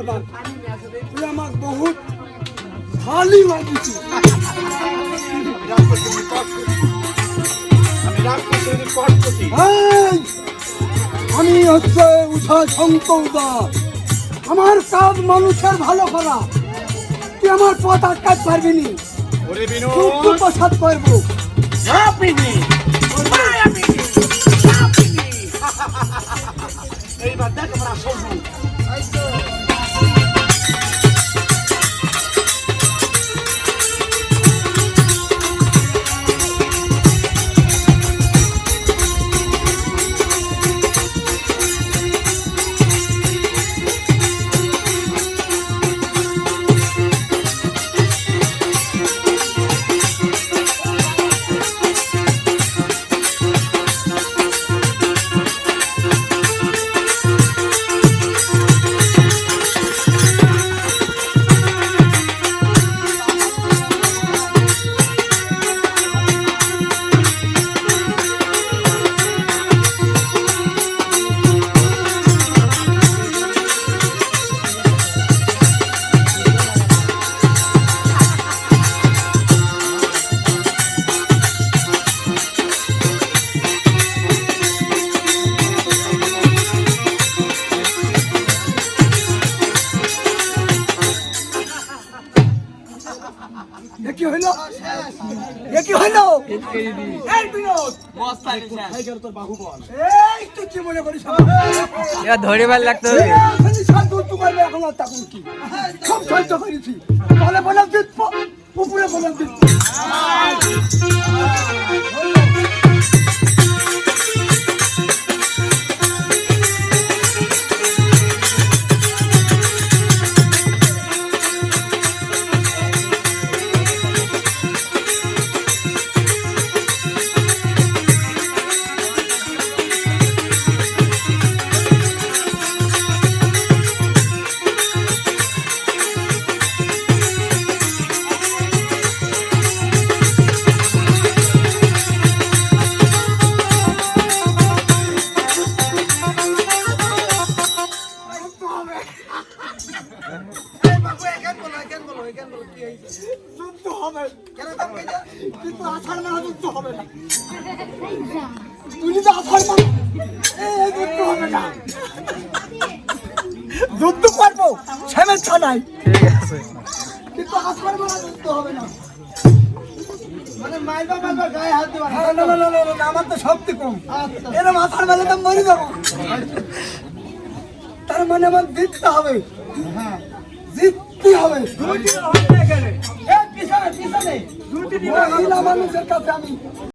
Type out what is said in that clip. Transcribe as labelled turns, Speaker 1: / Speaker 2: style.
Speaker 1: বারবার তুই আমাকে বহুত ভালো লাগিয়েছিস। আমি হচ্ছে উষা শঙ্কর দাস। আমার কাজ মানুষের ভালো করা। তুই আমার পথ আটকাতে পারবি নি। খুব প্রসাদ করবো।
Speaker 2: এইবার দেখ আমরা শুনবো।
Speaker 1: কি হইলো? কি হইলো? এই বিনোদ
Speaker 2: তোর বাহু বল।
Speaker 1: এই তুই কি মনে করিস?
Speaker 3: ধরে বার লাগতো।
Speaker 1: এখন আর তখন কি সব সহ্য করেছি। তলে বললাম জিতবো, উপরে বললাম জিতবো। যুদ্ধ হবে কিন্তু আষাঢ় মাসে যুদ্ধ হবে না। তুই যদি আষাঢ় মাস যুদ্ধ হবে না। যুদ্ধ করবো সমস্যা নাই, কিন্তু আষাঢ় মাসে যুদ্ধ হবে না।
Speaker 2: মানে মাইবা মাইবা গায়ে হাত দিবা।
Speaker 1: না আমার তো শক্তি কম। এরকম আষাঢ় মাসে তো মরে যাবো। তার মানে আমার জিততে হবে।
Speaker 2: হ্যাঁ
Speaker 1: জিততে হবে।
Speaker 2: পিছনে
Speaker 1: মহিলা মানুষের কাছে আমি